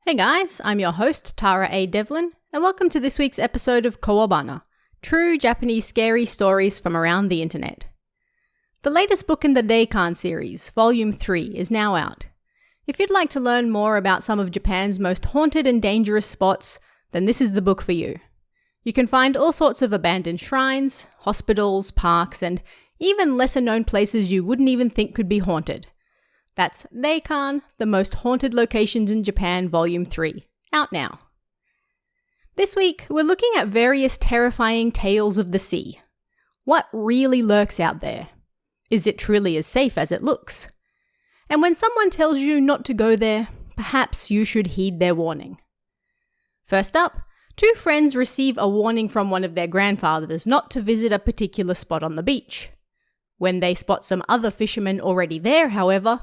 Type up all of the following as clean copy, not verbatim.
Hey guys, I'm your host, Tara A. Devlin, and welcome to this week's episode of Kowabana, true Japanese scary stories from around the internet. The latest book in the Deikan series, Volume 3, is now out. If you'd like to learn more about some of Japan's most haunted and dangerous spots, then this is the book for you. You can find all sorts of abandoned shrines, hospitals, parks, and even lesser-known places you wouldn't even think could be haunted. That's Deikan, the Most Haunted Locations in Japan, Volume 3, out now. This week, we're looking at various terrifying tales of the sea. What really lurks out there? Is it truly as safe as it looks? And when someone tells you not to go there, perhaps you should heed their warning. First up, two friends receive a warning from one of their grandfathers not to visit a particular spot on the beach. When they spot some other fishermen already there, however,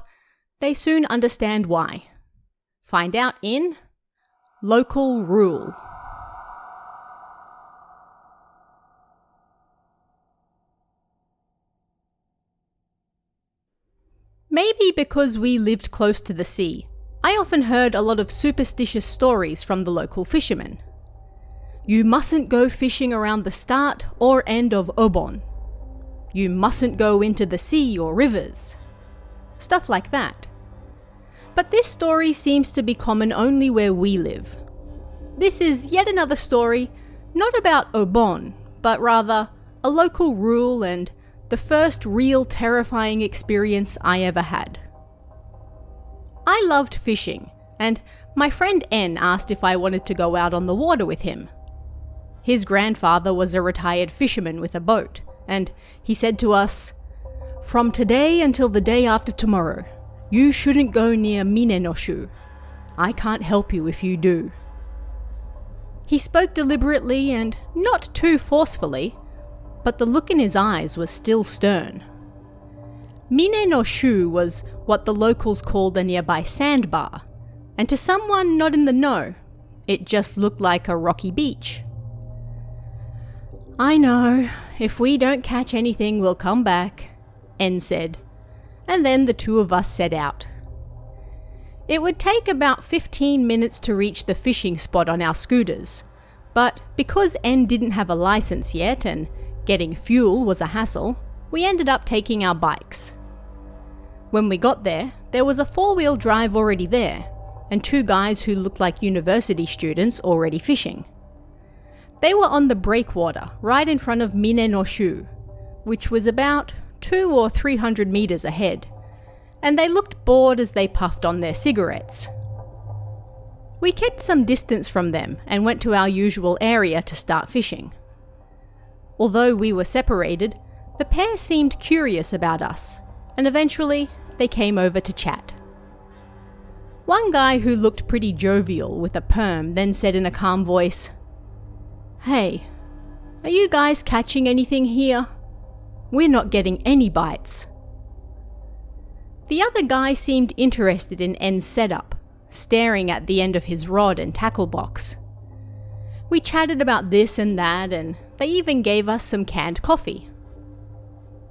they soon understand why. Find out in Local Rule. Maybe because we lived close to the sea, I often heard a lot of superstitious stories from the local fishermen. You mustn't go fishing around the start or end of Obon. You mustn't go into the sea or rivers. Stuff like that. But this story seems to be common only where we live. This is yet another story, not about Obon, but rather a local rule and the first real terrifying experience I ever had. I loved fishing, and my friend N asked if I wanted to go out on the water with him. His grandfather was a retired fisherman with a boat, and he said to us, "From today until the day after tomorrow, you shouldn't go near Minenoshu. I can't help you if you do." He spoke deliberately and not too forcefully, but the look in his eyes was still stern. Minenoshu was what the locals called a nearby sandbar, and to someone not in the know, it just looked like a rocky beach. "I know, if we don't catch anything, we'll come back," N said, and then the two of us set out. It would take about 15 minutes to reach the fishing spot on our scooters, but because N didn't have a license yet and getting fuel was a hassle, we ended up taking our bikes. When we got there, there was a four-wheel drive already there, and two guys who looked like university students already fishing. They were on the breakwater right in front of Minenoshu, which was about 200 or 300 meters ahead, and they looked bored as they puffed on their cigarettes. We kept some distance from them and went to our usual area to start fishing. Although we were separated, the pair seemed curious about us, and eventually they came over to chat. One guy who looked pretty jovial with a perm then said in a calm voice, "Hey, are you guys catching anything here? We're not getting any bites." The other guy seemed interested in N's setup, staring at the end of his rod and tackle box. We chatted about this and that, and they even gave us some canned coffee.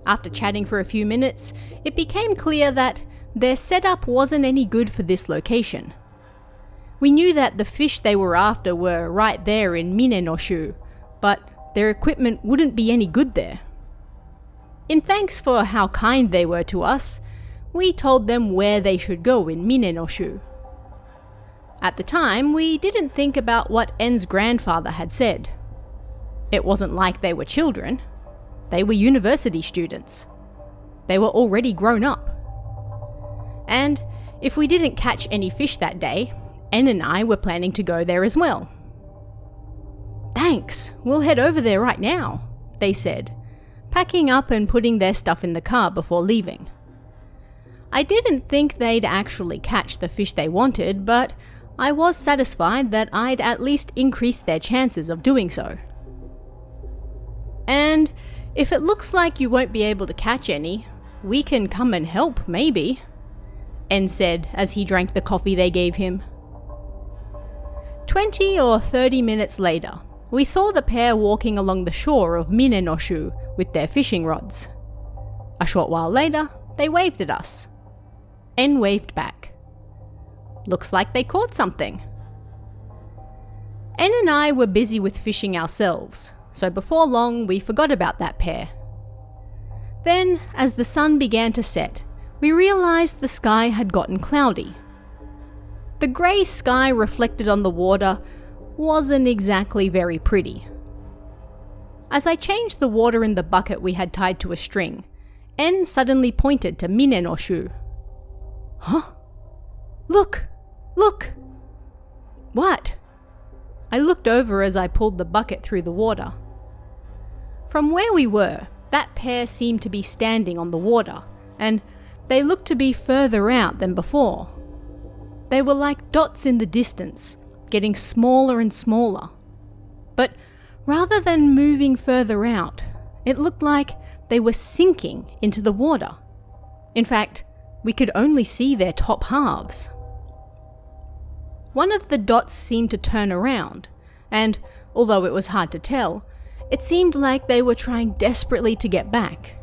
After chatting for a few minutes, it became clear that their setup wasn't any good for this location. We knew that the fish they were after were right there in Minenoshu, but their equipment wouldn't be any good there. In thanks for how kind they were to us, we told them where they should go in Minenoshu. At the time, we didn't think about what N's grandfather had said. It wasn't like they were children. They were university students. They were already grown up. And if we didn't catch any fish that day, N and I were planning to go there as well. "Thanks, we'll head over there right now," they said, packing up and putting their stuff in the car before leaving. I didn't think they'd actually catch the fish they wanted, but I was satisfied that I'd at least increased their chances of doing so. "And if it looks like you won't be able to catch any, we can come and help, maybe," N said as he drank the coffee they gave him. 20 or 30 minutes later, we saw the pair walking along the shore of Minenoshu with their fishing rods. A short while later, they waved at us. N waved back. "Looks like they caught something," Anne and I were busy with fishing ourselves, so before long we forgot about that pair. Then, as the sun began to set, we realised the sky had gotten cloudy. The grey sky reflected on the water wasn't exactly very pretty. As I changed the water in the bucket we had tied to a string, En suddenly pointed to Mine no Shu. Huh? Look! Look! What? I looked over as I pulled the bucket through the water. From where we were, that pair seemed to be standing on the water, and they looked to be further out than before. They were like dots in the distance, getting smaller and smaller. But rather than moving further out, it looked like they were sinking into the water. In fact, we could only see their top halves. One of the dots seemed to turn around, and although it was hard to tell, it seemed like they were trying desperately to get back.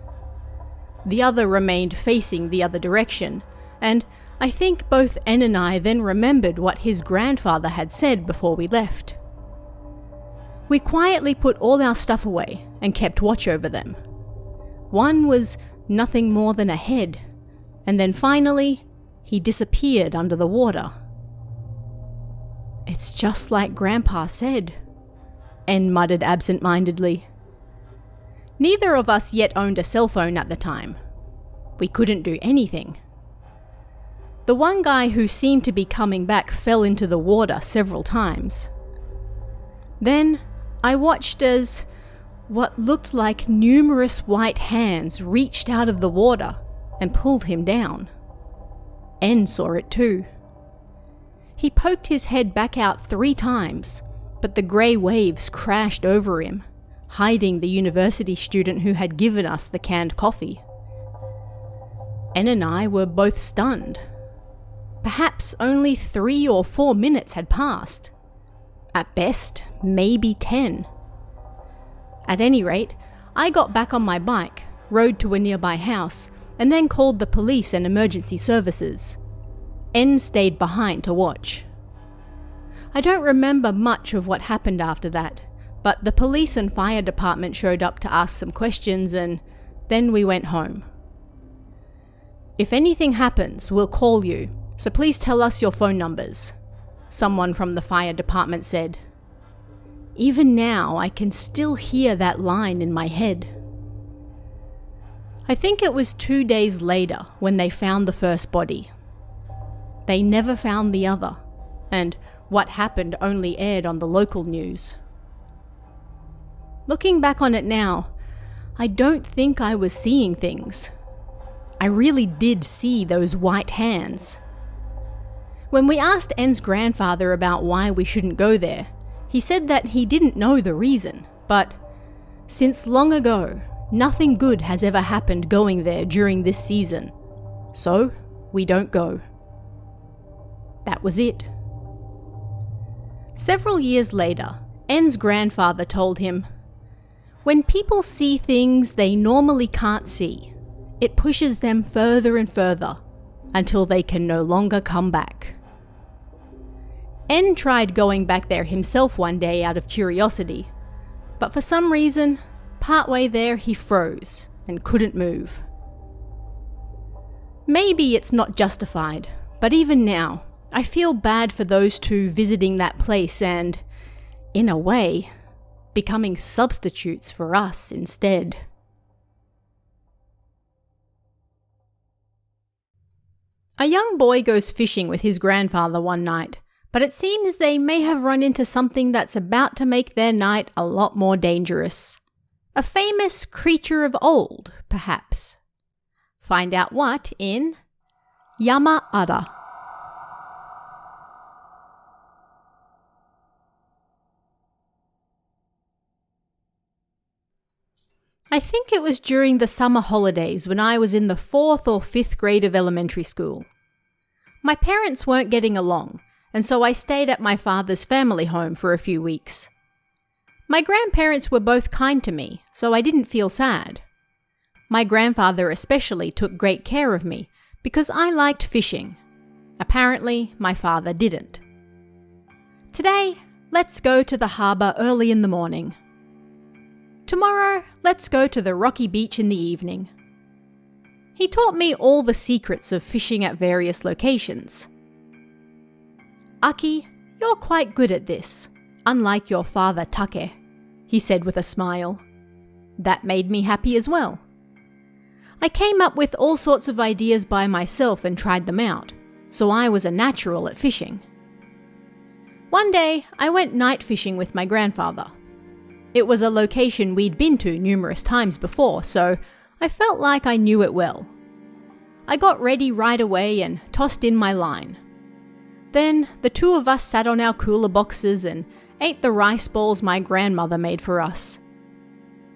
The other remained facing the other direction, and I think both En and I then remembered what his grandfather had said before we left. We quietly put all our stuff away and kept watch over them. One was nothing more than a head, and then finally, he disappeared under the water. It's just like Grandpa said, En muttered absent-mindedly. Neither of us yet owned a cell phone at the time. We couldn't do anything. The one guy who seemed to be coming back fell into the water several times. Then I watched as what looked like numerous white hands reached out of the water and pulled him down. En saw it too. He poked his head back out 3 times, but the grey waves crashed over him, hiding the university student who had given us the canned coffee. En and I were both stunned. Perhaps only 3 or 4 minutes had passed. At best, maybe 10. At any rate, I got back on my bike, rode to a nearby house, and then called the police and emergency services. En stayed behind to watch. I don't remember much of what happened after that, but the police and fire department showed up to ask some questions, and then we went home. If anything happens, we'll call you, so please tell us your phone numbers, someone from the fire department said. Even now, I can still hear that line in my head. I think it was 2 days later when they found the first body. They never found the other, and what happened only aired on the local news. Looking back on it now, I don't think I was seeing things. I really did see those white hands. When we asked En's grandfather about why we shouldn't go there, he said that he didn't know the reason, but since long ago, nothing good has ever happened going there during this season, so we don't go. That was it. Several years later, En's grandfather told him, "When people see things they normally can't see, it pushes them further and further until they can no longer come back." En tried going back there himself one day out of curiosity, but for some reason, partway there he froze and couldn't move. Maybe it's not justified, but even now, I feel bad for those two visiting that place and, in a way, becoming substitutes for us instead. A young boy goes fishing with his grandfather one night, but it seems they may have run into something that's about to make their night a lot more dangerous. A famous creature of old, perhaps. Find out what in Yama Ara. I think it was during the summer holidays when I was in the 4th or 5th grade of elementary school. My parents weren't getting along, and so I stayed at my father's family home for a few weeks. My grandparents were both kind to me, so I didn't feel sad. My grandfather especially took great care of me because I liked fishing. Apparently, my father didn't. Today, let's go to the harbour early in the morning. Tomorrow, let's go to the rocky beach in the evening. He taught me all the secrets of fishing at various locations. Aki, you're quite good at this, unlike your father Take, he said with a smile. That made me happy as well. I came up with all sorts of ideas by myself and tried them out, so I was a natural at fishing. One day, I went night fishing with my grandfather. It was a location we'd been to numerous times before, so I felt like I knew it well. I got ready right away and tossed in my line. Then, the two of us sat on our cooler boxes and ate the rice balls my grandmother made for us.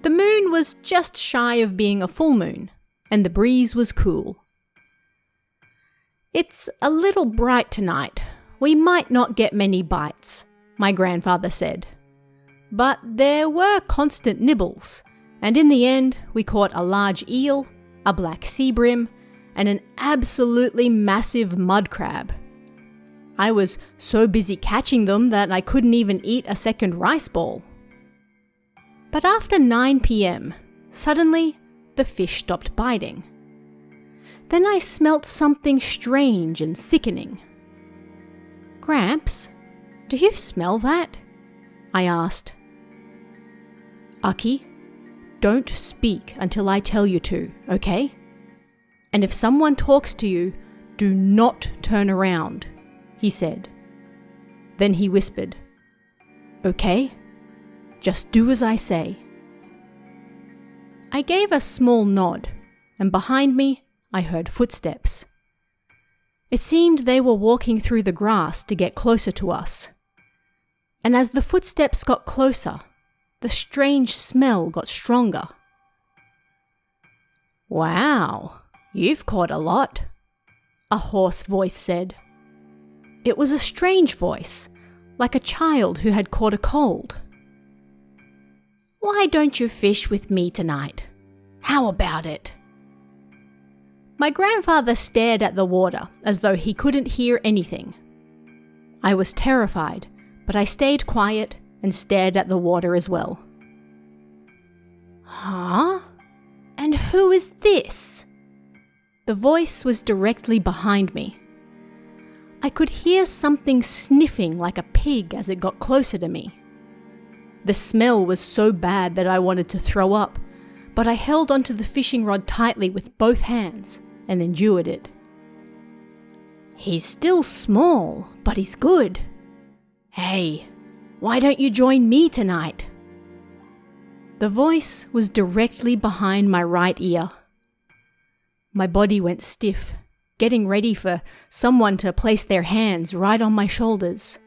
The moon was just shy of being a full moon, and the breeze was cool. It's a little bright tonight. We might not get many bites, my grandfather said. But there were constant nibbles, and in the end we caught a large eel, a black sea bream, and an absolutely massive mud crab. I was so busy catching them that I couldn't even eat a second rice ball. But after 9 p.m, suddenly the fish stopped biting. Then I smelt something strange and sickening. Gramps, do you smell that? I asked. Aki, don't speak until I tell you to, okay? And if someone talks to you, do not turn around, he said. Then he whispered, okay? Just do as I say. I gave a small nod, and behind me, I heard footsteps. It seemed they were walking through the grass to get closer to us. And as the footsteps got closer, the strange smell got stronger. Wow, you've caught a lot, a hoarse voice said. It was a strange voice, like a child who had caught a cold. Why don't you fish with me tonight? How about it? My grandfather stared at the water as though he couldn't hear anything. I was terrified, but I stayed quiet and stared at the water as well. Huh? And who is this? The voice was directly behind me. I could hear something sniffing like a pig as it got closer to me. The smell was so bad that I wanted to throw up, but I held onto the fishing rod tightly with both hands and endured it. He's still small, but he's good. Hey, why don't you join me tonight? The voice was directly behind my right ear. My body went stiff, getting ready for someone to place their hands right on my shoulders.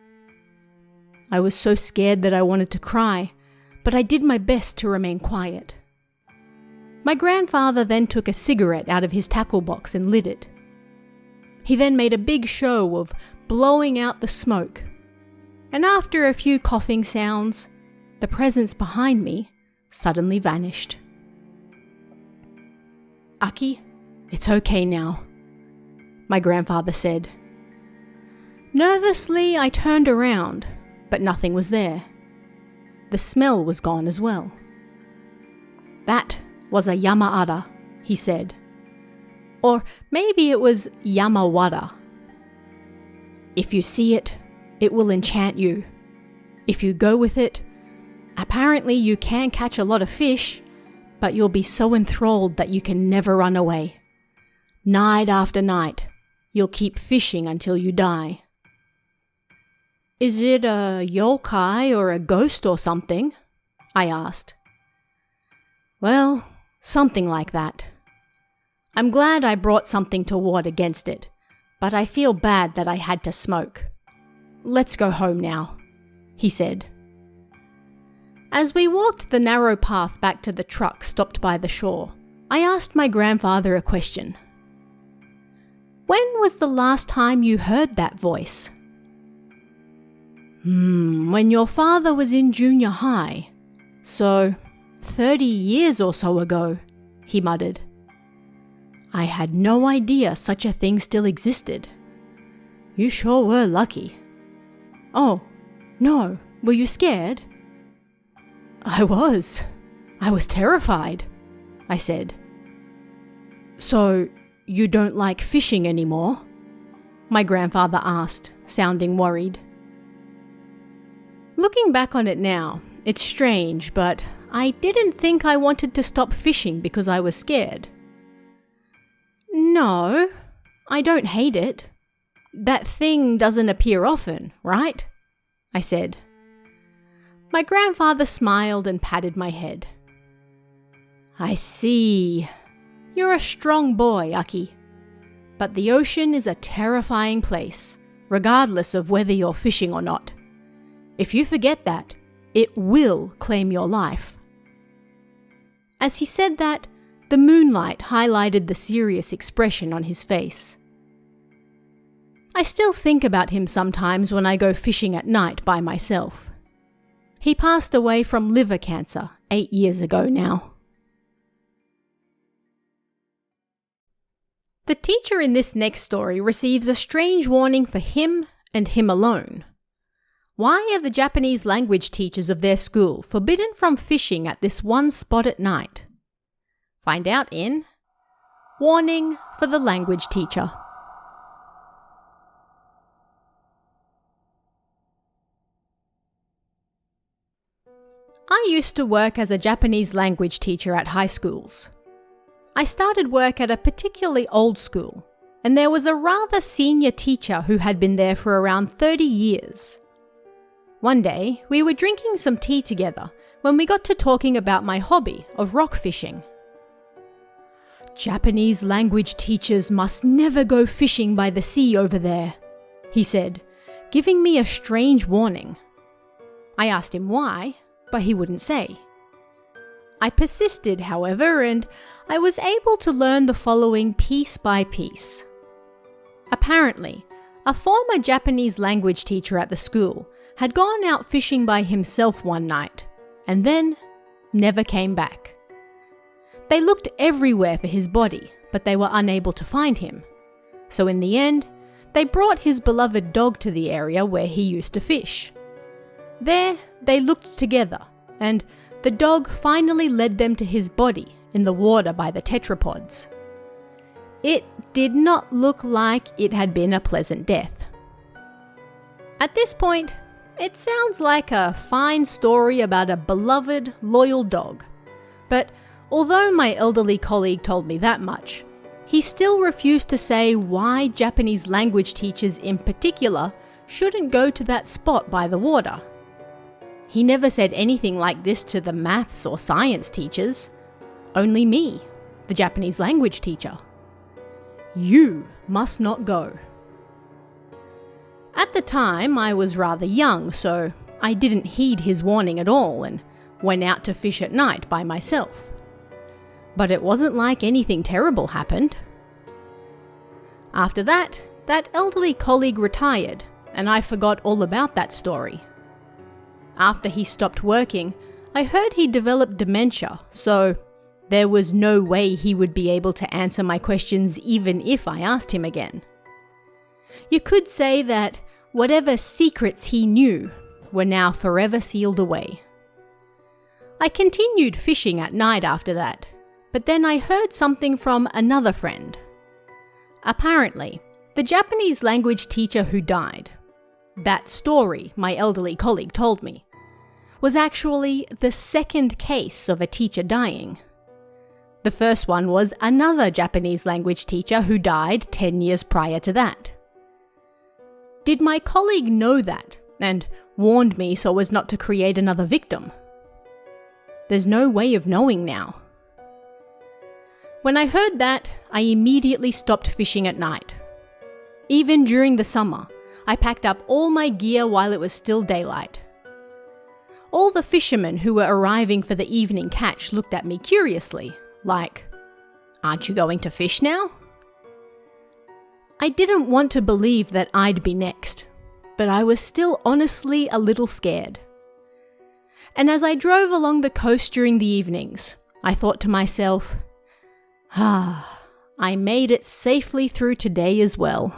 I was so scared that I wanted to cry, but I did my best to remain quiet. My grandfather then took a cigarette out of his tackle box and lit it. He then made a big show of blowing out the smoke, and after a few coughing sounds, the presence behind me suddenly vanished. Aki, it's okay now, my grandfather said. Nervously, I turned around, but nothing was there. The smell was gone as well. That was a yamaara, he said. Or maybe it was yamawara. If you see it, it will enchant you. If you go with it, apparently you can catch a lot of fish, but you'll be so enthralled that you can never run away. Night after night, you'll keep fishing until you die. Is it a yokai or a ghost or something? I asked. Well, something like that. I'm glad I brought something to ward against it, but I feel bad that I had to smoke. Let's go home now, he said. As we walked the narrow path back to the truck stopped by the shore, I asked my grandfather a question. When was the last time you heard that voice? When your father was in junior high. So, 30 years or so ago, he muttered. I had no idea such a thing still existed. You sure were lucky. Oh, no, Were you scared?" "I was. I was terrified," I said. "So, you don't like fishing anymore?" my grandfather asked, sounding worried. Looking back on it now, it's strange, but I didn't think I wanted to stop fishing because I was scared. "No, I don't hate it. That thing doesn't appear often, right?" I said. My grandfather smiled and patted my head. "I see. You're a strong boy, Aki. But the ocean is a terrifying place, regardless of whether you're fishing or not. If you forget that, it will claim your life." As he said that, the moonlight highlighted the serious expression on his face. I still think about him sometimes when I go fishing at night by myself. He passed away from liver cancer 8 years ago now. The teacher in this next story receives a strange warning for him and him alone. Why are the Japanese language teachers of their school forbidden from fishing at this one spot at night? Find out in Warning for the Language Teacher. I used to work as a Japanese language teacher at high schools. I started work at a particularly old school, and there was a rather senior teacher who had been there for around 30 years. One day, we were drinking some tea together when we got to talking about my hobby of rock fishing. "Japanese language teachers must never go fishing by the sea over there," he said, giving me a strange warning. I asked him why, but he wouldn't say. I persisted, however, and I was able to learn the following piece by piece. Apparently, a former Japanese language teacher at the school had gone out fishing by himself one night, and then never came back. They looked everywhere for his body, but they were unable to find him. So in the end, they brought his beloved dog to the area where he used to fish. There, they looked together, and the dog finally led them to his body in the water by the tetrapods. It did not look like it had been a pleasant death. At this point, it sounds like a fine story about a beloved, loyal dog. But although my elderly colleague told me that much, he still refused to say why Japanese language teachers in particular shouldn't go to that spot by the water. He never said anything like this to the maths or science teachers. Only me, the Japanese language teacher. "You must not go." At the time, I was rather young, so I didn't heed his warning at all and went out to fish at night by myself. But it wasn't like anything terrible happened. After that elderly colleague retired, and I forgot all about that story. After he stopped working, I heard he developed dementia, so there was no way he would be able to answer my questions even if I asked him again. You could say that whatever secrets he knew were now forever sealed away. I continued fishing at night after that, but then I heard something from another friend. Apparently, the Japanese language teacher who died, that story my elderly colleague told me, was actually the second case of a teacher dying. The first one was another Japanese language teacher who died 10 years prior to that. Did my colleague know that and warned me so as not to create another victim? There's no way of knowing now. When I heard that, I immediately stopped fishing at night. Even during the summer, I packed up all my gear while it was still daylight. All the fishermen who were arriving for the evening catch looked at me curiously, like, "Aren't you going to fish now?" I didn't want to believe that I'd be next, but I was still honestly a little scared. And as I drove along the coast during the evenings, I thought to myself, I made it safely through today as well.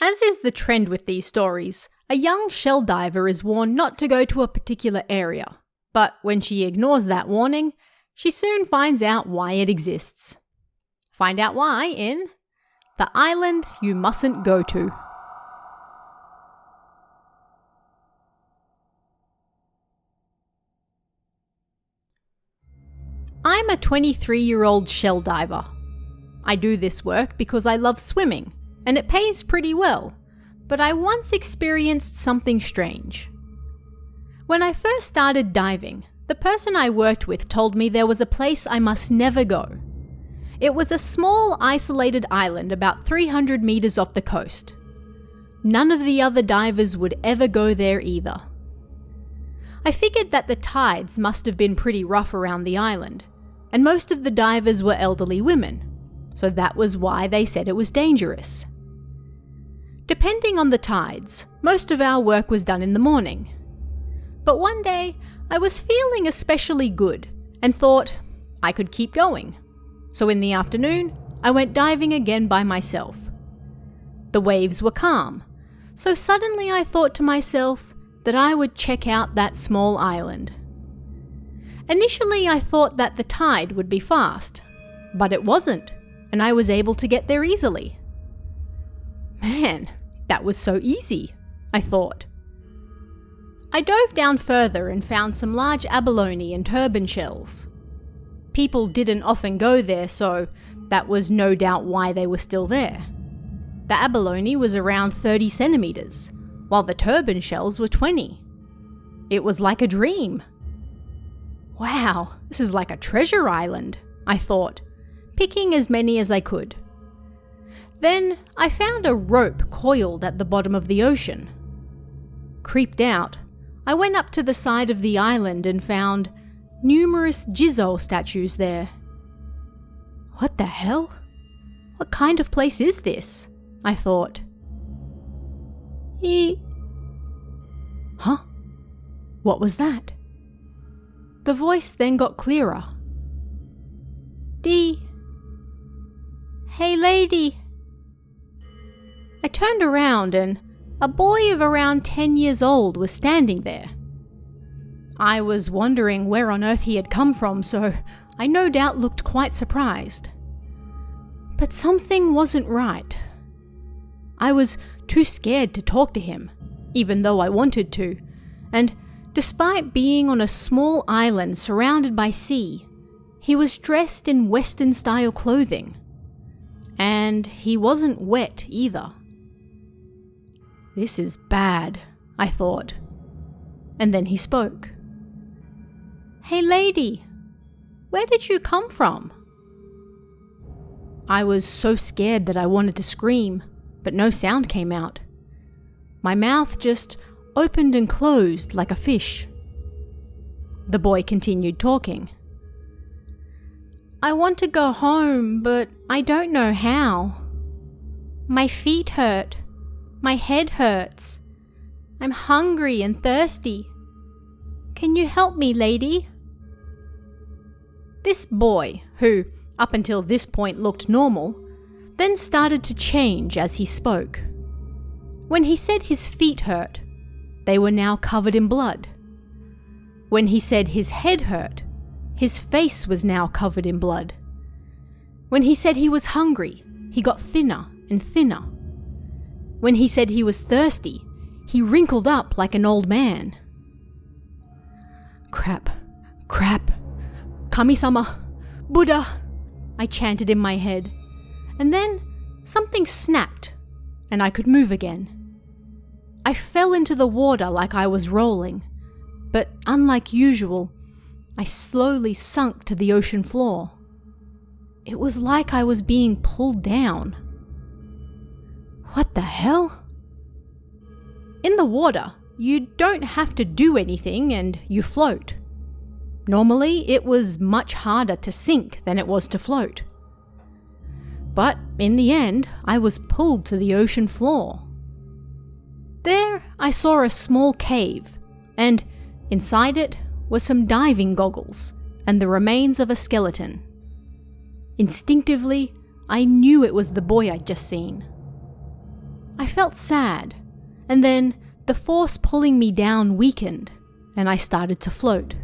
As is the trend with these stories, a young shell diver is warned not to go to a particular area, but when she ignores that warning, she soon finds out why it exists. Find out why in The Island You Mustn't Go To. I'm a 23-year-old shell diver. I do this work because I love swimming, and it pays pretty well, but I once experienced something strange. When I first started diving, the person I worked with told me there was a place I must never go. It was a small, isolated island about 300 meters off the coast. None of the other divers would ever go there either. I figured that the tides must have been pretty rough around the island, and most of the divers were elderly women, so that was why they said it was dangerous. Depending on the tides, most of our work was done in the morning. But one day, I was feeling especially good and thought I could keep going. So in the afternoon, I went diving again by myself. The waves were calm, so suddenly I thought to myself that I would check out that small island. Initially, I thought that the tide would be fast, but it wasn't, and I was able to get there easily. Man, that was so easy, I thought. I dove down further and found some large abalone and turban shells. People didn't often go there, so that was no doubt why they were still there. The abalone was around 30 centimeters, while the turban shells were 20. It was like a dream. Wow, this is like a treasure island, I thought, picking as many as I could. Then I found a rope coiled at the bottom of the ocean. Creeped out, I went up to the side of the island and found numerous Jizol statues there. What the hell? What kind of place is this? I thought. Huh? What was that? The voice then got clearer. Hey lady. I turned around and a boy of around 10 years old was standing there. I was wondering where on earth he had come from, so I no doubt looked quite surprised. But something wasn't right. I was too scared to talk to him, even though I wanted to, and despite being on a small island surrounded by sea, he was dressed in Western-style clothing. And he wasn't wet either. This is bad, I thought. And then he spoke. Hey lady, where did you come from? I was so scared that I wanted to scream, but no sound came out. My mouth just opened and closed like a fish. The boy continued talking. I want to go home, but I don't know how. My feet hurt. My head hurts. I'm hungry and thirsty. Can you help me, lady? This boy, who up until this point looked normal, then started to change as he spoke. When he said his feet hurt, they were now covered in blood. When he said his head hurt, his face was now covered in blood. When he said he was hungry, he got thinner and thinner. When he said he was thirsty, he wrinkled up like an old man. Crap, Kami-sama, Buddha, I chanted in my head. And then something snapped, and I could move again. I fell into the water like I was rolling, but unlike usual, I slowly sunk to the ocean floor. It was like I was being pulled down. What the hell? In the water, you don't have to do anything and you float. Normally, it was much harder to sink than it was to float. But in the end, I was pulled to the ocean floor. There, I saw a small cave, and inside it were some diving goggles and the remains of a skeleton. Instinctively, I knew it was the boy I'd just seen. I felt sad, and then the force pulling me down weakened, and I started to float.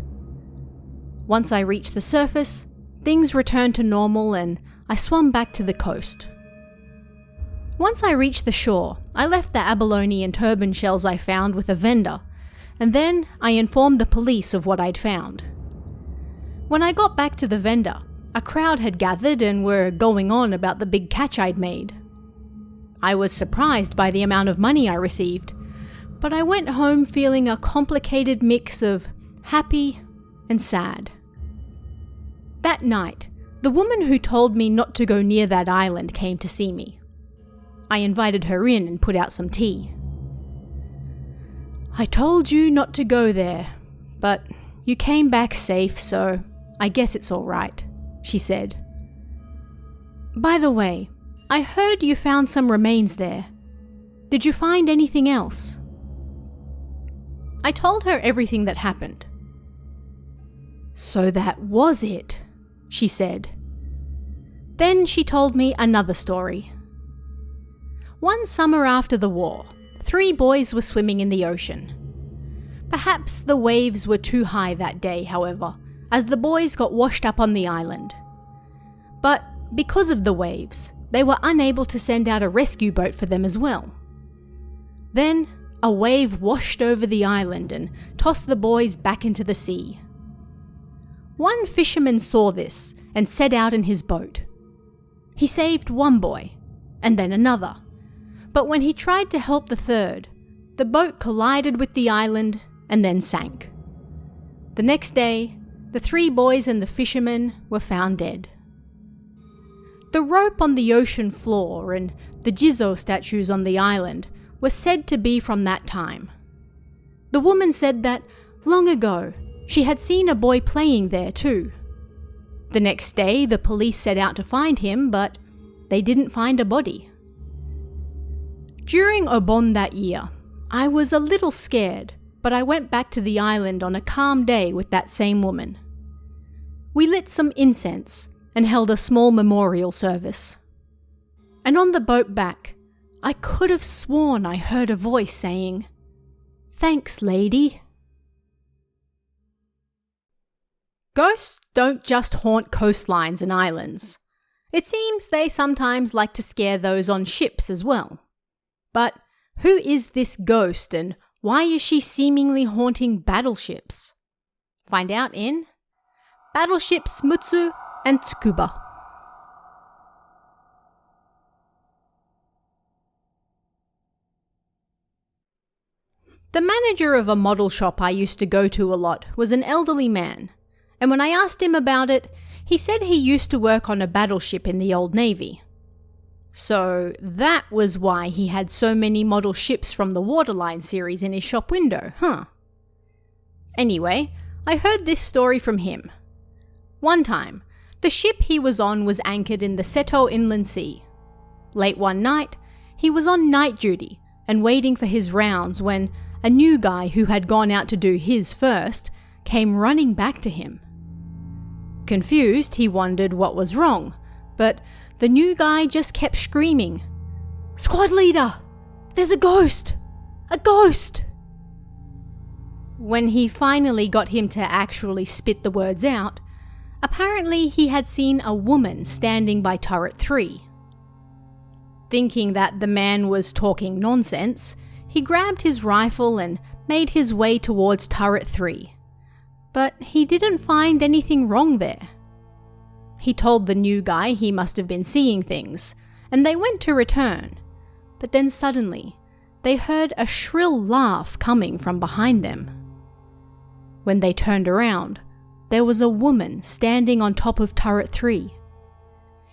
Once I reached the surface, things returned to normal and I swam back to the coast. Once I reached the shore, I left the abalone and turban shells I found with a vendor, and then I informed the police of what I'd found. When I got back to the vendor, a crowd had gathered and were going on about the big catch I'd made. I was surprised by the amount of money I received, but I went home feeling a complicated mix of happy and sad. That night, the woman who told me not to go near that island came to see me. I invited her in and put out some tea. "I told you not to go there, but you came back safe, so I guess it's all right," she said. "By the way, I heard you found some remains there. Did you find anything else?" I told her everything that happened. "So that was it," she said. Then she told me another story. One summer after the war, 3 boys were swimming in the ocean. Perhaps the waves were too high that day, however, as the boys got washed up on the island. But because of the waves, they were unable to send out a rescue boat for them as well. Then a wave washed over the island and tossed the boys back into the sea. One fisherman saw this and set out in his boat. He saved one boy, and then another. But when he tried to help the third, the boat collided with the island and then sank. The next day, the 3 boys and the fisherman were found dead. The rope on the ocean floor and the Jizo statues on the island were said to be from that time. The woman said that, long ago, she had seen a boy playing there too. The next day, the police set out to find him, but they didn't find a body. During Obon that year, I was a little scared, but I went back to the island on a calm day with that same woman. We lit some incense and held a small memorial service. And on the boat back, I could have sworn I heard a voice saying, "Thanks, lady." Ghosts don't just haunt coastlines and islands. It seems they sometimes like to scare those on ships as well. But who is this ghost and why is she seemingly haunting battleships? Find out in Battleships Mutsu and Tsukuba. The manager of a model shop I used to go to a lot was an elderly man, and when I asked him about it, he said he used to work on a battleship in the old Navy. So that was why he had so many model ships from the Waterline series in his shop window, huh? Anyway, I heard this story from him. One time, the ship he was on was anchored in the Seto Inland Sea. Late one night, he was on night duty and waiting for his rounds when a new guy who had gone out to do his first came running back to him. Confused, he wondered what was wrong, but the new guy just kept screaming, "Squad leader! There's a ghost! A ghost!" When he finally got him to actually spit the words out, apparently he had seen a woman standing by turret 3. Thinking that the man was talking nonsense, he grabbed his rifle and made his way towards turret 3. But he didn't find anything wrong there. He told the new guy he must have been seeing things, and they went to return. But then suddenly, they heard a shrill laugh coming from behind them. When they turned around, there was a woman standing on top of turret 3.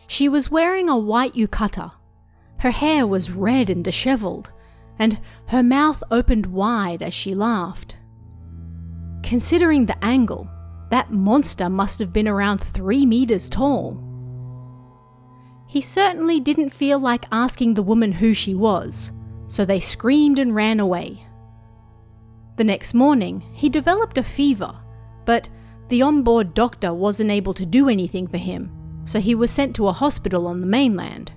She was wearing a white yukata. Her hair was red and disheveled, and her mouth opened wide as she laughed. Considering the angle, that monster must have been around 3 meters tall. He certainly didn't feel like asking the woman who she was, so they screamed and ran away. The next morning, he developed a fever, but the onboard doctor wasn't able to do anything for him, so he was sent to a hospital on the mainland.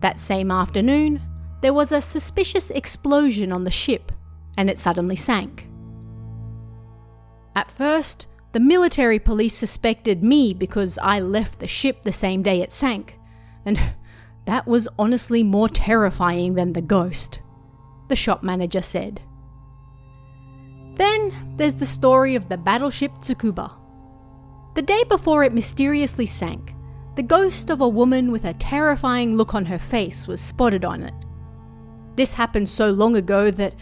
That same afternoon, there was a suspicious explosion on the ship, and it suddenly sank. At first, the military police suspected me because I left the ship the same day it sank, and that was honestly more terrifying than the ghost, the shop manager said. Then there's the story of the battleship Tsukuba. The day before it mysteriously sank, the ghost of a woman with a terrifying look on her face was spotted on it. This happened so long ago that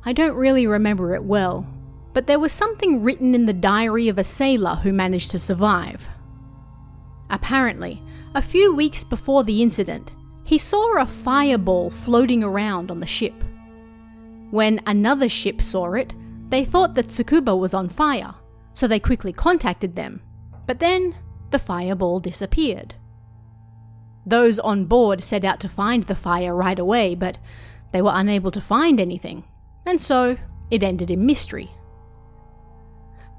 I don't really remember it well, but there was something written in the diary of a sailor who managed to survive. Apparently, a few weeks before the incident, he saw a fireball floating around on the ship. When another ship saw it, they thought that Tsukuba was on fire, so they quickly contacted them, but then the fireball disappeared. Those on board set out to find the fire right away, but they were unable to find anything, and so it ended in mystery.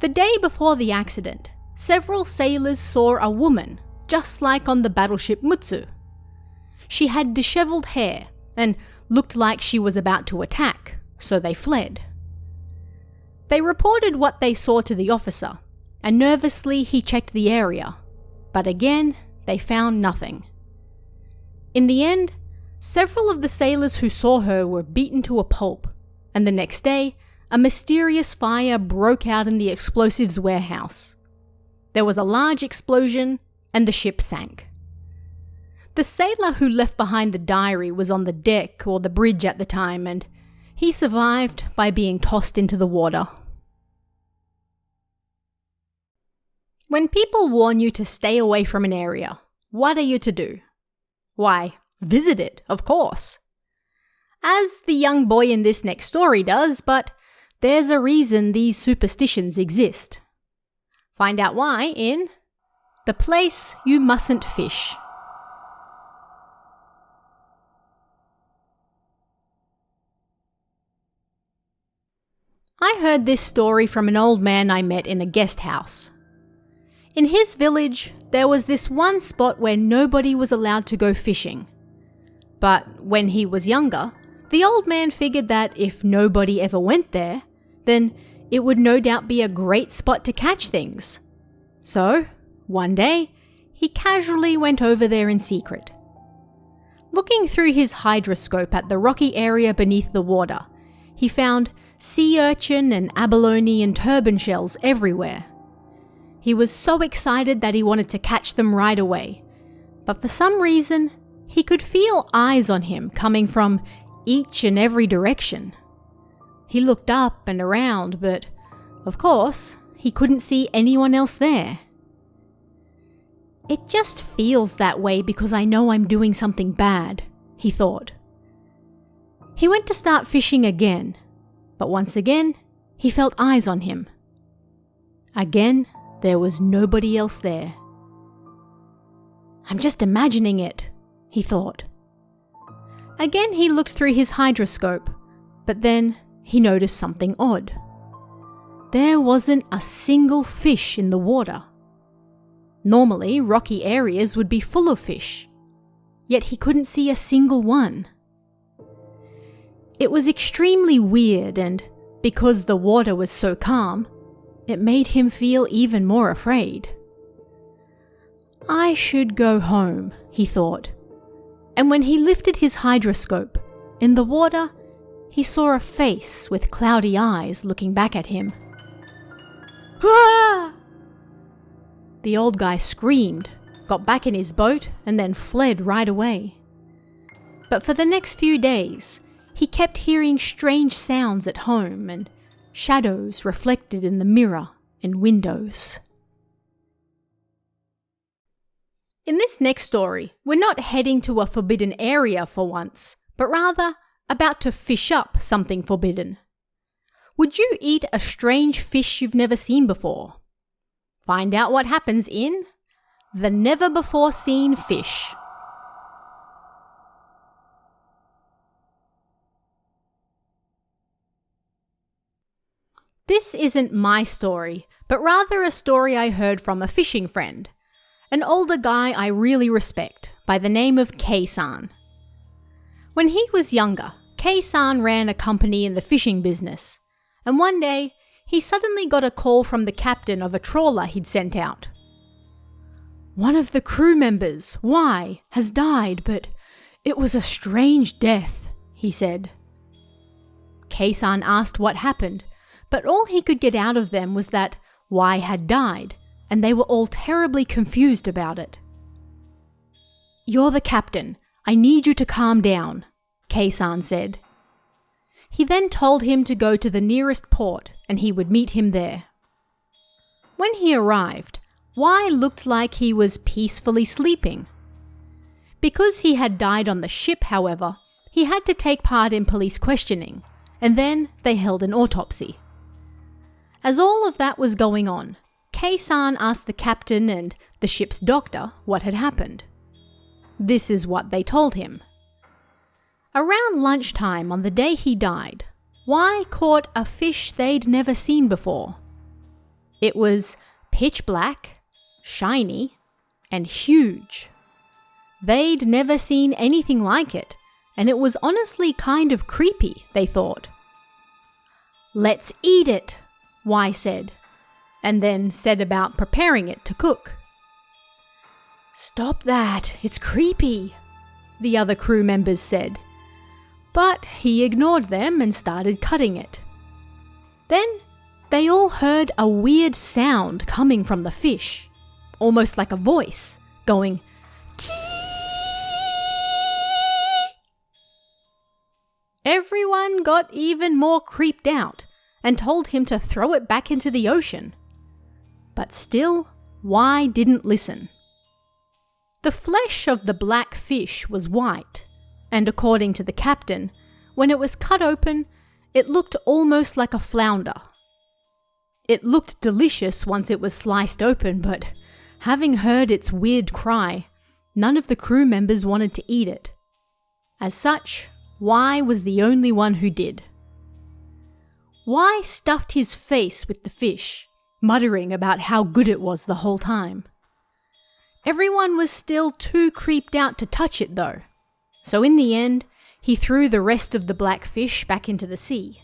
The day before the accident, several sailors saw a woman, just like on the battleship Mutsu. She had disheveled hair and looked like she was about to attack, so they fled. They reported what they saw to the officer, and nervously he checked the area, but again, they found nothing. In the end, several of the sailors who saw her were beaten to a pulp, and the next day, a mysterious fire broke out in the explosives warehouse. There was a large explosion, and the ship sank. The sailor who left behind the diary was on the deck or the bridge at the time, and he survived by being tossed into the water. When people warn you to stay away from an area, what are you to do? Why, visit it, of course. As the young boy in this next story does, but there's a reason these superstitions exist. Find out why in The Place You Mustn't Fish. I heard this story from an old man I met in a guest house. In his village, there was this one spot where nobody was allowed to go fishing. But when he was younger, the old man figured that if nobody ever went there, then it would no doubt be a great spot to catch things. So, one day, he casually went over there in secret. Looking through his hydroscope at the rocky area beneath the water, he found sea urchin and abalone and turban shells everywhere. He was so excited that he wanted to catch them right away, but for some reason, he could feel eyes on him coming from each and every direction. He looked up and around, but of course, he couldn't see anyone else there. It just feels that way because I know I'm doing something bad, he thought. He went to start fishing again, but once again, he felt eyes on him. Again, there was nobody else there. I'm just imagining it, he thought. Again, he looked through his hydroscope, but then he noticed something odd. There wasn't a single fish in the water. Normally, rocky areas would be full of fish, yet he couldn't see a single one. It was extremely weird, and because the water was so calm, it made him feel even more afraid. I should go home, he thought. And when he lifted his hydroscope, in the water, he saw a face with cloudy eyes looking back at him. Ah! The old guy screamed, got back in his boat, and then fled right away. But for the next few days, he kept hearing strange sounds at home and shadows reflected in the mirror and windows. In this next story, we're not heading to a forbidden area for once, but rather about to fish up something forbidden. Would you eat a strange fish you've never seen before? Find out what happens in The Never Before Seen Fish. This isn't my story, but rather a story I heard from a fishing friend, an older guy I really respect by the name of Kei-san. When he was younger, Kei-san ran a company in the fishing business, and one day he suddenly got a call from the captain of a trawler he'd sent out. "One of the crew members, Y, has died, but it was a strange death," he said. Kei-san asked what happened, but all he could get out of them was that Y had died, and they were all terribly confused about it. "You're the captain. I need you to calm down," Kei-san said. He then told him to go to the nearest port and he would meet him there. When he arrived, Y looked like he was peacefully sleeping. Because he had died on the ship, however, he had to take part in police questioning, and then they held an autopsy. As all of that was going on, Kei-san asked the captain and the ship's doctor what had happened. This is what they told him. Around lunchtime on the day he died, Y caught a fish they'd never seen before. It was pitch black, shiny, and huge. They'd never seen anything like it, and it was honestly kind of creepy, they thought. "Let's eat it," Y said, and then said about preparing it to cook. "Stop that, it's creepy," the other crew members said. But he ignored them and started cutting it. Then they all heard a weird sound coming from the fish, almost like a voice, going, "Kee!" Everyone got even more creeped out and told him to throw it back into the ocean. But still, Y didn't listen. The flesh of the black fish was white, and according to the captain, when it was cut open, it looked almost like a flounder. It looked delicious once it was sliced open, but having heard its weird cry, none of the crew members wanted to eat it. As such, Y was the only one who did. Y stuffed his face with the fish, muttering about how good it was the whole time. Everyone was still too creeped out to touch it though, so in the end, he threw the rest of the black fish back into the sea.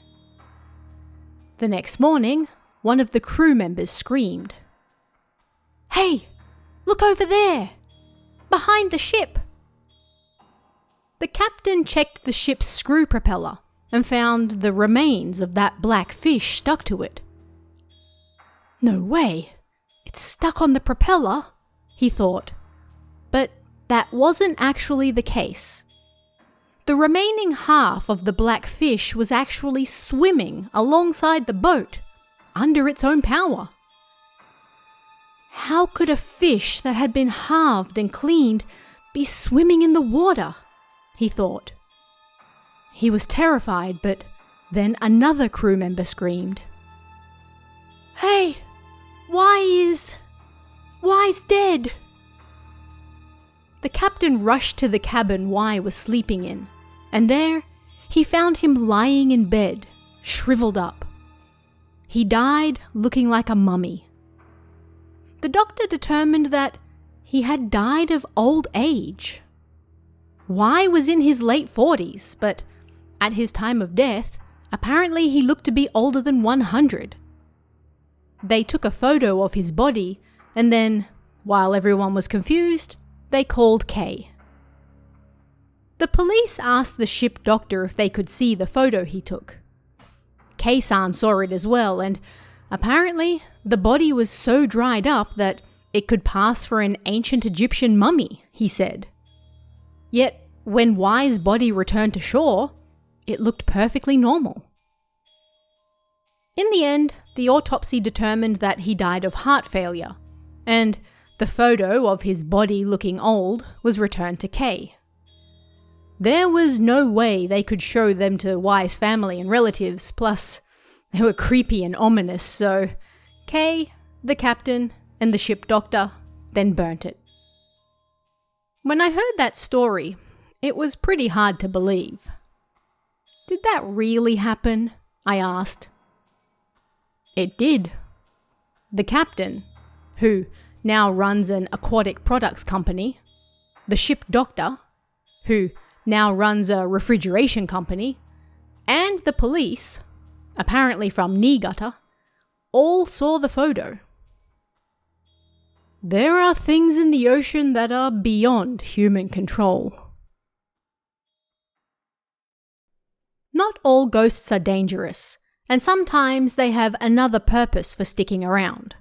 The next morning, one of the crew members screamed, "Hey, look over there! Behind the ship!" The captain checked the ship's screw propeller and found the remains of that black fish stuck to it. "No way! It's stuck on the propeller," he thought. But that wasn't actually the case. The remaining half of the black fish was actually swimming alongside the boat, under its own power. How could a fish that had been halved and cleaned be swimming in the water? He thought. He was terrified, but then another crew member screamed, "Hey, Y's dead!" The captain rushed to the cabin Y was sleeping in, and there he found him lying in bed, shriveled up. He died looking like a mummy. The doctor determined that he had died of old age. Y was in his late 40s, but at his time of death, apparently he looked to be older than 100. They took a photo of his body, and then, while everyone was confused, they called Kei. The police asked the ship doctor if they could see the photo he took. Kei-san saw it as well, and apparently the body was so dried up that it could pass for an ancient Egyptian mummy, he said. Yet, when Y's body returned to shore, it looked perfectly normal. In the end, the autopsy determined that he died of heart failure, and the photo of his body looking old was returned to Kei. There was no way they could show them to Y's family and relatives, plus they were creepy and ominous, so Kei, the captain, and the ship doctor then burnt it. When I heard that story, it was pretty hard to believe. "Did that really happen?" I asked. It did. The captain, who now runs an aquatic products company, the ship doctor, who now runs a refrigeration company, and the police, apparently from Niigata, all saw the photo. There are things in the ocean that are beyond human control. Not all ghosts are dangerous, and sometimes they have another purpose for sticking around.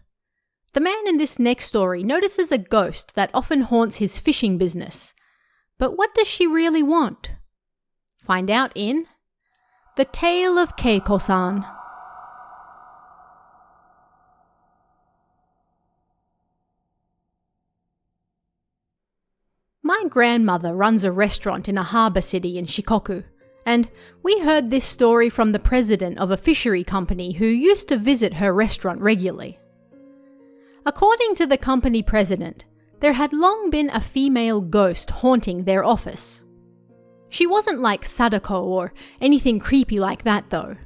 The man in this next story notices a ghost that often haunts his fishing business. But what does she really want? Find out in The Tale of Keiko-san. My grandmother runs a restaurant in a harbour city in Shikoku, and we heard this story from the president of a fishery company who used to visit her restaurant regularly. According to the company president, there had long been a female ghost haunting their office. She wasn't like Sadako or anything creepy like that though.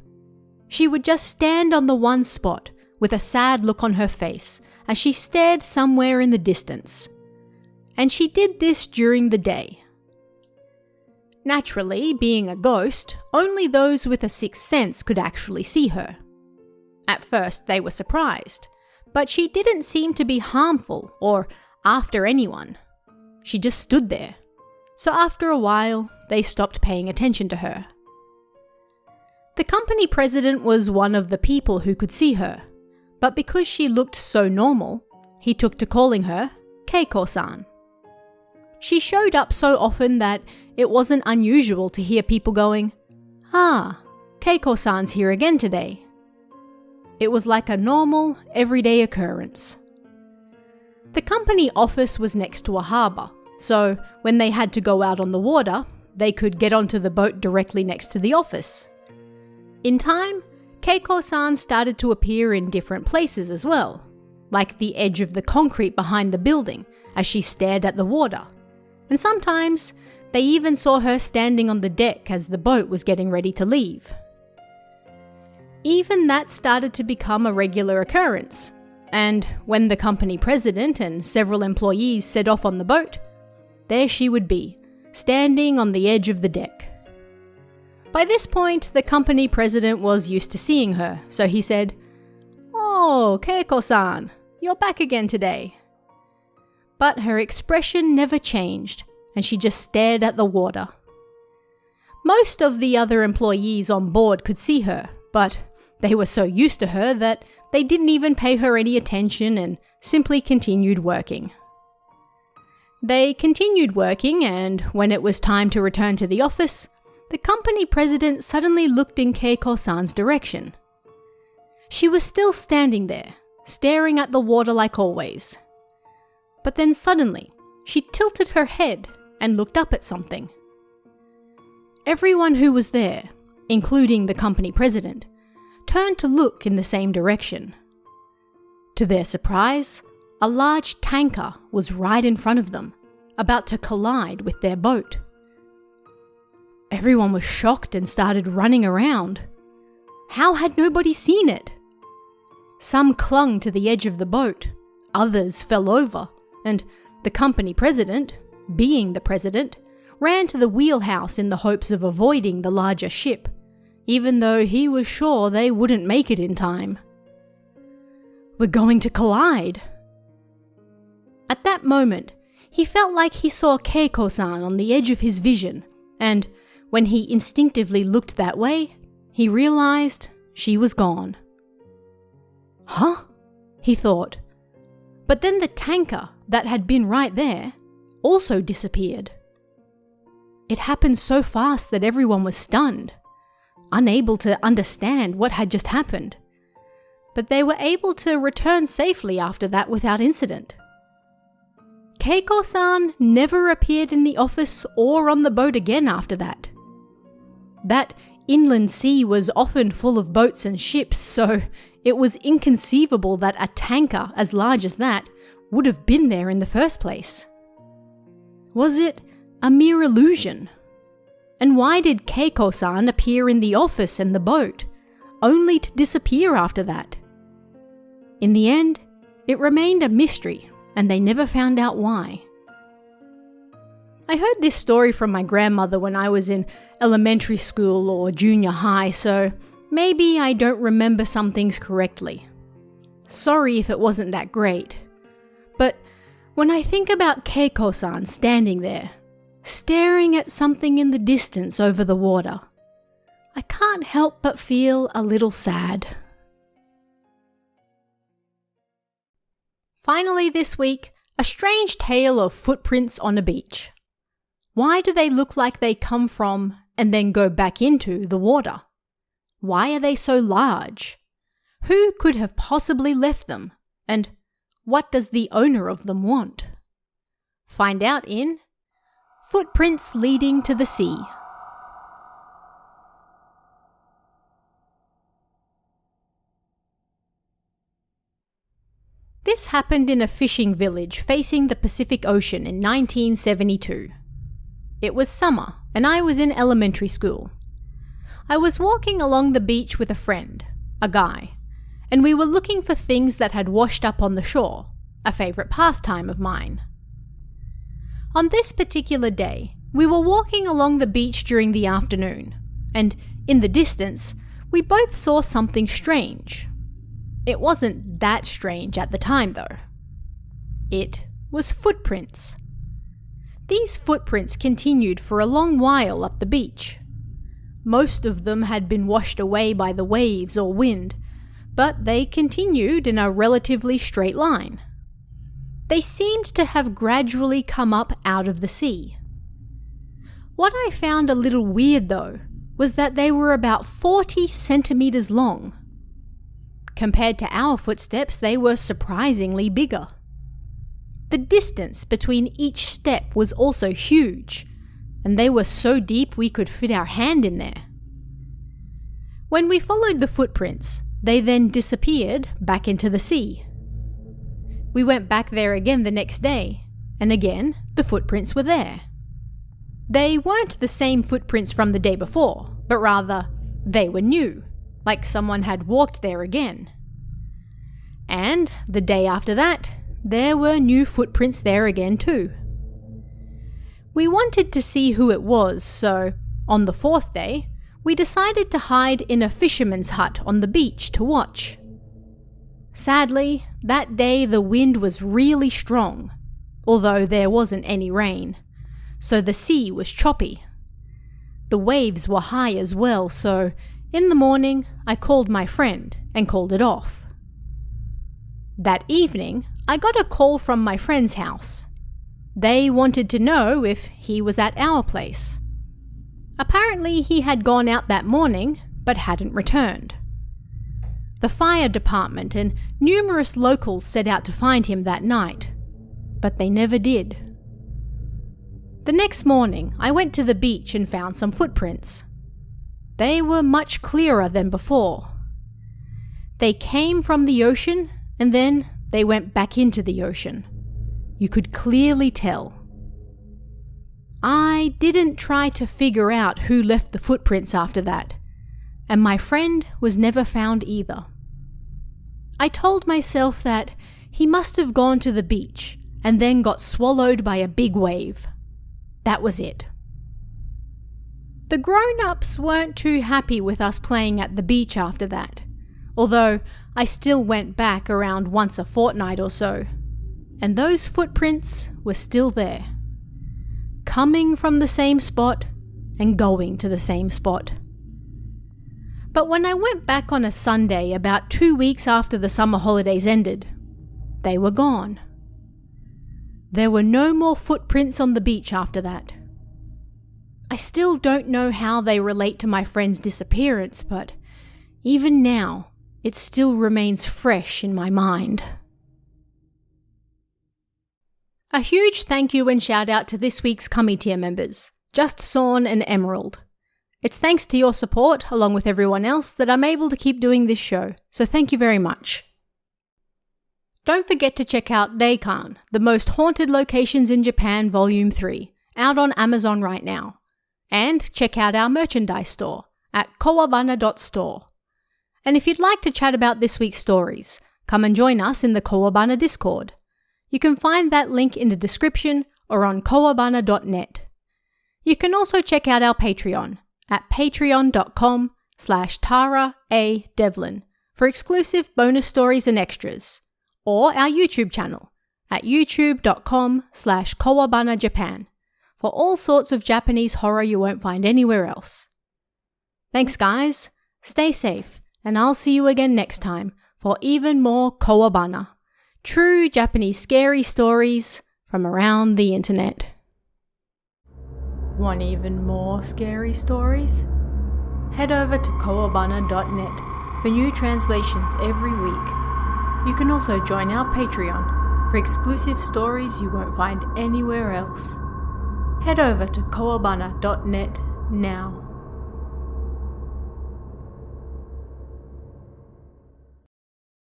She would just stand on the one spot with a sad look on her face as she stared somewhere in the distance. And she did this during the day. Naturally, being a ghost, only those with a sixth sense could actually see her. At first they were surprised, but she didn't seem to be harmful or after anyone. She just stood there. So after a while, they stopped paying attention to her. The company president was one of the people who could see her, but because she looked so normal, he took to calling her Keiko-san. She showed up so often that it wasn't unusual to hear people going, "Ah, Keiko-san's here again today." It was like a normal, everyday occurrence. The company office was next to a harbour, so when they had to go out on the water, they could get onto the boat directly next to the office. In time, Keiko-san started to appear in different places as well, like the edge of the concrete behind the building as she stared at the water. And sometimes, they even saw her standing on the deck as the boat was getting ready to leave. Even that started to become a regular occurrence, and when the company president and several employees set off on the boat, there she would be, standing on the edge of the deck. By this point, the company president was used to seeing her, so he said, "Oh, Keiko-san, you're back again today." But her expression never changed, and she just stared at the water. Most of the other employees on board could see her, but they were so used to her that they didn't even pay her any attention and simply continued working. They continued working, and when it was time to return to the office, the company president suddenly looked in Keiko-san's direction. She was still standing there, staring at the water like always. But then suddenly, she tilted her head and looked up at something. Everyone who was there, including the company president, turned to look in the same direction. To their surprise, a large tanker was right in front of them, about to collide with their boat. Everyone was shocked and started running around. How had nobody seen it? Some clung to the edge of the boat, others fell over, and the company president, being the president, ran to the wheelhouse in the hopes of avoiding the larger ship, even though he was sure they wouldn't make it in time. "We're going to collide." At that moment, he felt like he saw Keiko-san on the edge of his vision, and when he instinctively looked that way, he realized she was gone. "Huh?" he thought. But then the tanker that had been right there also disappeared. It happened so fast that everyone was stunned, unable to understand what had just happened. But they were able to return safely after that without incident. Keiko-san never appeared in the office or on the boat again after that. That inland sea was often full of boats and ships, so it was inconceivable that a tanker as large as that would have been there in the first place. Was it a mere illusion? And why did Keiko-san appear in the office and the boat, only to disappear after that? In the end, it remained a mystery, and they never found out why. I heard this story from my grandmother when I was in elementary school or junior high, so maybe I don't remember some things correctly. Sorry if it wasn't that great. But when I think about Keiko-san standing there, staring at something in the distance over the water, I can't help but feel a little sad. Finally this week, a strange tale of footprints on a beach. Why do they look like they come from and then go back into the water? Why are they so large? Who could have possibly left them? And what does the owner of them want? Find out in Footprints Leading to the Sea. This happened in a fishing village facing the Pacific Ocean in 1972. It was summer, and I was in elementary school. I was walking along the beach with a friend, a guy, and we were looking for things that had washed up on the shore, a favourite pastime of mine. On this particular day, we were walking along the beach during the afternoon, and in the distance, we both saw something strange. It wasn't that strange at the time, though. It was footprints. These footprints continued for a long while up the beach. Most of them had been washed away by the waves or wind, but they continued in a relatively straight line. They seemed to have gradually come up out of the sea. What I found a little weird, though, was that they were about 40 centimeters long. Compared to our footsteps, they were surprisingly bigger. The distance between each step was also huge, and they were so deep we could fit our hand in there. When we followed the footprints, they then disappeared back into the sea. We went back there again the next day, and again the footprints were there. They weren't the same footprints from the day before, but rather they were new, like someone had walked there again. And the day after that, there were new footprints there again too. We wanted to see who it was, so on the fourth day, we decided to hide in a fisherman's hut on the beach to watch. Sadly, that day the wind was really strong, although there wasn't any rain, so the sea was choppy. The waves were high as well, so in the morning I called my friend and called it off. That evening, I got a call from my friend's house. They wanted to know if he was at our place. Apparently he had gone out that morning, but hadn't returned. The fire department and numerous locals set out to find him that night, but they never did. The next morning, I went to the beach and found some footprints. They were much clearer than before. They came from the ocean, and then they went back into the ocean. You could clearly tell. I didn't try to figure out who left the footprints after that, and my friend was never found either. I told myself that he must have gone to the beach and then got swallowed by a big wave. That was it. The grown-ups weren't too happy with us playing at the beach after that, although I still went back around once a fortnight or so, and those footprints were still there, coming from the same spot and going to the same spot. But when I went back on a Sunday about 2 weeks after the summer holidays ended, they were gone. There were no more footprints on the beach after that. I still don't know how they relate to my friend's disappearance, but even now, it still remains fresh in my mind. A huge thank you and shout out to this week's Cummy tier members, Just Sawn and Emerald. It's thanks to your support, along with everyone else, that I'm able to keep doing this show, so thank you very much. Don't forget to check out Deikan, the Most Haunted Locations in Japan Volume 3, out on Amazon right now. And check out our merchandise store at kawabana.store. And if you'd like to chat about this week's stories, come and join us in the Kawabana Discord. You can find that link in the description or on kowabana.net. You can also check out our Patreon at patreon.com/Tara A. Devlin for exclusive bonus stories and extras, or our YouTube channel at youtube.com/KowabanaJapan for all sorts of Japanese horror you won't find anywhere else. Thanks guys, stay safe, and I'll see you again next time for even more Kowabana, true Japanese scary stories from around the internet. Want even more scary stories? Head over to kowabana.net for new translations every week. You can also join our Patreon for exclusive stories you won't find anywhere else. Head over to kowabana.net now.